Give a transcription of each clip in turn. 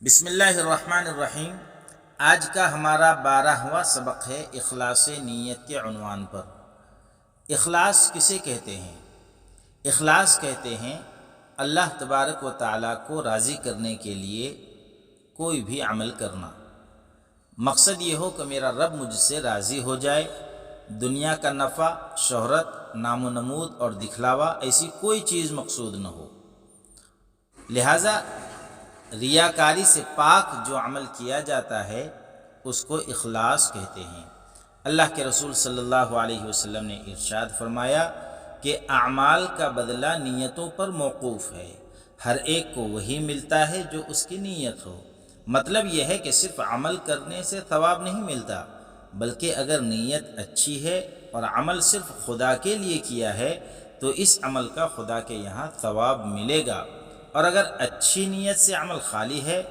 بسم اللہ الرحمن الرحیم۔ آج کا ہمارا 12واں سبق ہے اخلاص نیت کے عنوان پر۔ اخلاص کسے کہتے ہیں؟ اخلاص کہتے ہیں اللہ تبارک و تعالیٰ کو راضی کرنے کے لیے کوئی بھی عمل کرنا۔ مقصد یہ ہو کہ میرا رب مجھ سے راضی ہو جائے، دنیا کا نفع، شہرت، نام و نمود اور دکھلاوا ایسی کوئی چیز مقصود نہ ہو۔ لہٰذا ریاکاری سے پاک جو عمل کیا جاتا ہے اس کو اخلاص کہتے ہیں۔ اللہ کے رسول صلی اللہ علیہ وسلم نے ارشاد فرمایا کہ اعمال کا بدلہ نیتوں پر موقوف ہے، ہر ایک کو وہی ملتا ہے جو اس کی نیت ہو۔ مطلب یہ ہے کہ صرف عمل کرنے سے ثواب نہیں ملتا، بلکہ اگر نیت اچھی ہے اور عمل صرف خدا کے لیے کیا ہے تو اس عمل کا خدا کے یہاں ثواب ملے گا، اور اگر اچھی نیت سے عمل خالی ہے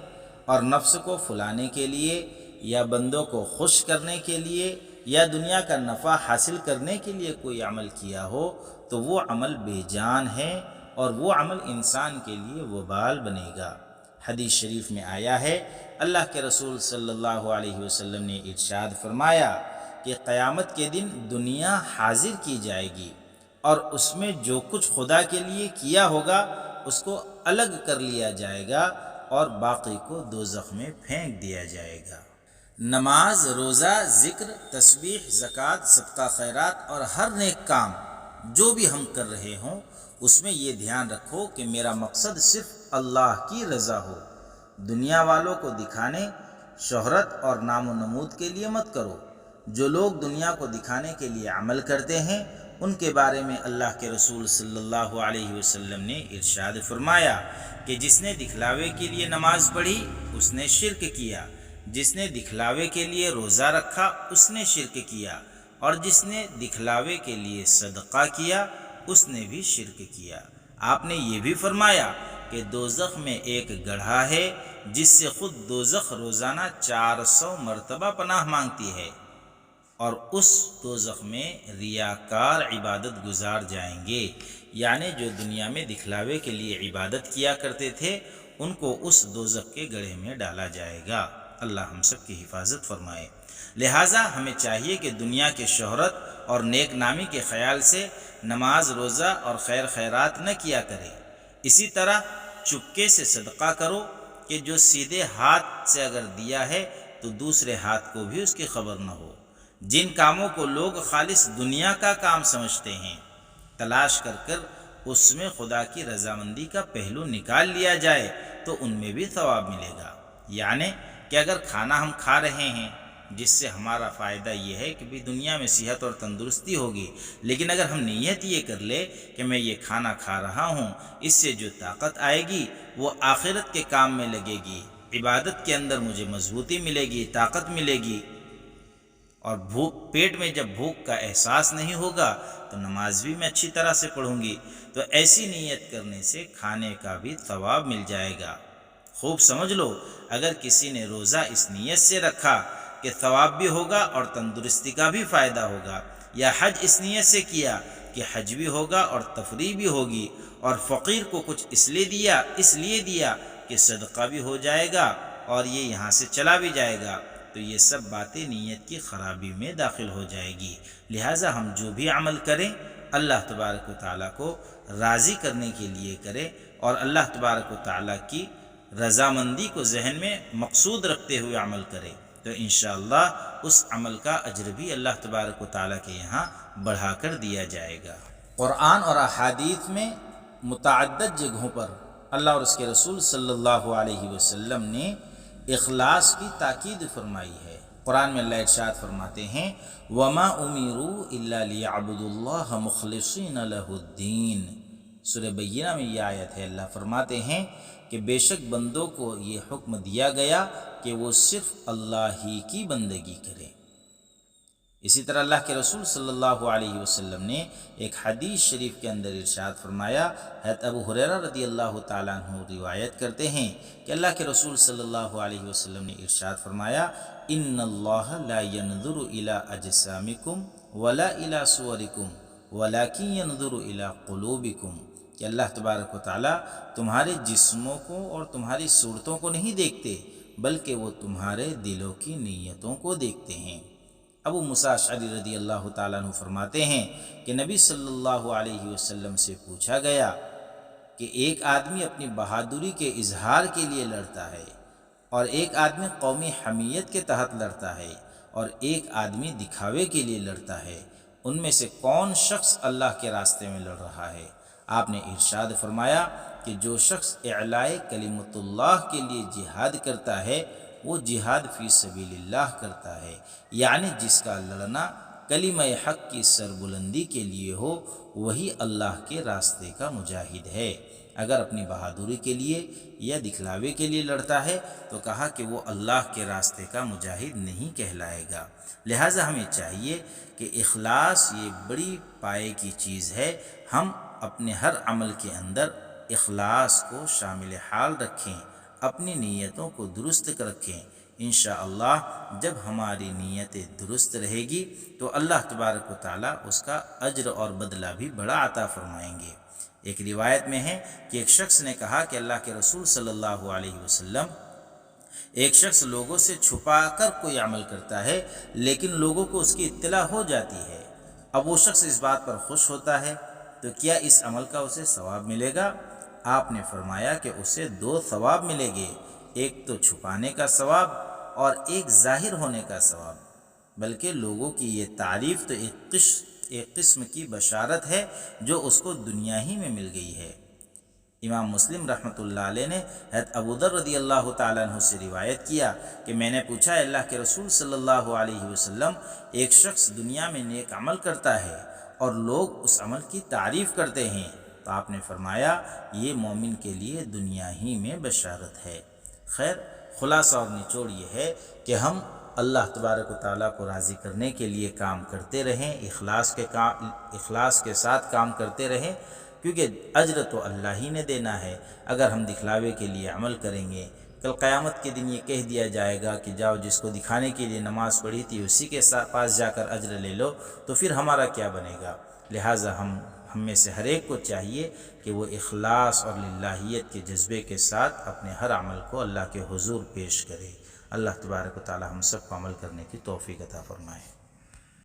اور نفس کو پھلانے کے لیے یا بندوں کو خوش کرنے کے لیے یا دنیا کا نفع حاصل کرنے کے لیے کوئی عمل کیا ہو تو وہ عمل بے جان ہے اور وہ عمل انسان کے لیے وبال بنے گا۔ حدیث شریف میں آیا ہے، اللہ کے رسول صلی اللہ علیہ وسلم نے ارشاد فرمایا کہ قیامت کے دن دنیا حاضر کی جائے گی اور اس میں جو کچھ خدا کے لیے کیا ہوگا اس کو الگ کر لیا جائے گا اور باقی کو دوزخ میں پھینک دیا جائے گا۔ نماز، روزہ، ذکر، تسبیح، زکوٰۃ، صدقہ خیرات اور ہر نیک کام جو بھی ہم کر رہے ہوں اس میں یہ دھیان رکھو کہ میرا مقصد صرف اللہ کی رضا ہو۔ دنیا والوں کو دکھانے، شہرت اور نام و نمود کے لیے مت کرو۔ جو لوگ دنیا کو دکھانے کے لیے عمل کرتے ہیں ان کے بارے میں اللہ کے رسول صلی اللہ علیہ وسلم نے ارشاد فرمایا کہ جس نے دکھلاوے کے لیے نماز پڑھی اس نے شرک کیا، جس نے دکھلاوے کے لیے روزہ رکھا اس نے شرک کیا، اور جس نے دکھلاوے کے لیے صدقہ کیا اس نے بھی شرک کیا۔ آپ نے یہ بھی فرمایا کہ دوزخ میں ایک گڑھا ہے جس سے خود دوزخ روزانہ 400 مرتبہ پناہ مانگتی ہے، اور اس دوزخ میں ریاکار عبادت گزار جائیں گے، یعنی جو دنیا میں دکھلاوے کے لیے عبادت کیا کرتے تھے ان کو اس دوزخ کے گڑھے میں ڈالا جائے گا۔ اللہ ہم سب کی حفاظت فرمائے۔ لہٰذا ہمیں چاہیے کہ دنیا کے شہرت اور نیک نامی کے خیال سے نماز، روزہ اور خیر خیرات نہ کیا کرے۔ اسی طرح چپکے سے صدقہ کرو کہ جو سیدھے ہاتھ سے اگر دیا ہے تو دوسرے ہاتھ کو بھی اس کی خبر نہ ہو۔ جن کاموں کو لوگ خالص دنیا کا کام سمجھتے ہیں تلاش کر کر اس میں خدا کی رضامندی کا پہلو نکال لیا جائے تو ان میں بھی ثواب ملے گا۔ یعنی کہ اگر کھانا ہم کھا رہے ہیں جس سے ہمارا فائدہ یہ ہے کہ بھی دنیا میں صحت اور تندرستی ہوگی، لیکن اگر ہم نیت یہ کر لے کہ میں یہ کھانا کھا رہا ہوں اس سے جو طاقت آئے گی وہ آخرت کے کام میں لگے گی، عبادت کے اندر مجھے مضبوطی ملے گی، طاقت ملے گی، اور پیٹ میں جب بھوک کا احساس نہیں ہوگا تو نماز بھی میں اچھی طرح سے پڑھوں گی، تو ایسی نیت کرنے سے کھانے کا بھی ثواب مل جائے گا۔ خوب سمجھ لو، اگر کسی نے روزہ اس نیت سے رکھا کہ ثواب بھی ہوگا اور تندرستی کا بھی فائدہ ہوگا، یا حج اس نیت سے کیا کہ حج بھی ہوگا اور تفریح بھی ہوگی، اور فقیر کو کچھ اس لیے دیا کہ صدقہ بھی ہو جائے گا اور یہ یہاں سے چلا بھی جائے گا، تو یہ سب باتیں نیت کی خرابی میں داخل ہو جائے گی۔ لہٰذا ہم جو بھی عمل کریں اللہ تبارک و تعالیٰ کو راضی کرنے کے لیے کریں اور اللہ تبارک و تعالیٰ کی رضامندی کو ذہن میں مقصود رکھتے ہوئے عمل کریں، تو انشاءاللہ اس عمل کا اجر بھی اللہ تبارک و تعالیٰ کے یہاں بڑھا کر دیا جائے گا۔ قرآن اور احادیث میں متعدد جگہوں پر اللہ اور اس کے رسول صلی اللہ علیہ وسلم نے اخلاص کی تاکید فرمائی ہے۔ قرآن میں اللہ ارشاد فرماتے ہیں وَمَا أُمِرُوا إِلَّا لِيَعْبُدُوا اللَّهَ مُخْلِصِينَ لَهُ الدِّينَ۔ سورہ بینہ میں یہ آیت ہے، اللہ فرماتے ہیں کہ بے شک بندوں کو یہ حکم دیا گیا کہ وہ صرف اللہ ہی کی بندگی کریں۔ اسی طرح اللہ کے رسول صلی اللہ علیہ وسلم نے ایک حدیث شریف کے اندر ارشاد فرمایا، حضرت ابو ہریرہ رضی اللہ تعالیٰ عنہ روایت کرتے ہیں کہ اللہ کے رسول صلی اللہ علیہ وسلم نے ارشاد فرمایا ان اللہ لا ينظر الى اجسامکم ولا الى صورکم ولكن ينظر الى قلوبکم۔ کہ اللہ تبارک و تعالیٰ تمہارے جسموں کو اور تمہاری صورتوں کو نہیں دیکھتے، بلکہ وہ تمہارے دلوں کی نیتوں کو دیکھتے ہیں۔ ابو موسیٰ اشعری رضی اللہ تعالیٰ عنہ فرماتے ہیں کہ نبی صلی اللہ علیہ وسلم سے پوچھا گیا کہ ایک آدمی اپنی بہادری کے اظہار کے لیے لڑتا ہے، اور ایک آدمی قومی حمیت کے تحت لڑتا ہے، اور ایک آدمی دکھاوے کے لیے لڑتا ہے، ان میں سے کون شخص اللہ کے راستے میں لڑ رہا ہے؟ آپ نے ارشاد فرمایا کہ جو شخص اعلاء کلمت اللہ کے لیے جہاد کرتا ہے وہ جہاد فی سبیل اللہ کرتا ہے، یعنی جس کا لڑنا کلمہ حق کی سربلندی کے لیے ہو وہی اللہ کے راستے کا مجاہد ہے۔ اگر اپنی بہادری کے لیے یا دکھلاوے کے لیے لڑتا ہے تو کہا کہ وہ اللہ کے راستے کا مجاہد نہیں کہلائے گا۔ لہٰذا ہمیں چاہیے کہ اخلاص یہ بڑی پائے کی چیز ہے، ہم اپنے ہر عمل کے اندر اخلاص کو شامل حال رکھیں، اپنی نیتوں کو درست رکھیں۔ انشاءاللہ جب ہماری نیتیں درست رہے گی تو اللہ تبارک و تعالیٰ اس کا اجر اور بدلہ بھی بڑا عطا فرمائیں گے۔ ایک روایت میں ہے کہ ایک شخص نے کہا کہ اللہ کے رسول صلی اللہ علیہ وسلم، ایک شخص لوگوں سے چھپا کر کوئی عمل کرتا ہے لیکن لوگوں کو اس کی اطلاع ہو جاتی ہے، اب وہ شخص اس بات پر خوش ہوتا ہے تو کیا اس عمل کا اسے ثواب ملے گا؟ آپ نے فرمایا کہ اسے 2 ثواب ملیں گے، ایک تو چھپانے کا ثواب اور ایک ظاہر ہونے کا ثواب، بلکہ لوگوں کی یہ تعریف تو ایک قسم کی بشارت ہے جو اس کو دنیا ہی میں مل گئی ہے۔ امام مسلم رحمۃ اللہ علیہ نے حضرت ابو ذر رضی اللہ تعالیٰ عنہ سے روایت کیا کہ میں نے پوچھا اللہ کے رسول صلی اللہ علیہ وسلم، ایک شخص دنیا میں نیک عمل کرتا ہے اور لوگ اس عمل کی تعریف کرتے ہیں، تو آپ نے فرمایا یہ مومن کے لیے دنیا ہی میں بشارت ہے۔ خیر، خلاصہ اور نچوڑ یہ ہے کہ ہم اللہ تبارک و تعالیٰ کو راضی کرنے کے لیے کام کرتے رہیں، اخلاص کے ساتھ کام کرتے رہیں، کیونکہ اجر تو اللہ ہی نے دینا ہے۔ اگر ہم دکھلاوے کے لیے عمل کریں گے، کل قیامت کے دن یہ کہہ دیا جائے گا کہ جاؤ جس کو دکھانے کے لیے نماز پڑھی تھی اسی کے پاس جا کر اجر لے لو، تو پھر ہمارا کیا بنے گا؟ لہٰذا ہم میں سے ہر ایک کو چاہیے کہ وہ اخلاص اور للہیت کے جذبے کے ساتھ اپنے ہر عمل کو اللہ کے حضور پیش کرے۔ اللہ تبارک و تعالی ہم سب کو عمل کرنے کی توفیق عطا فرمائے۔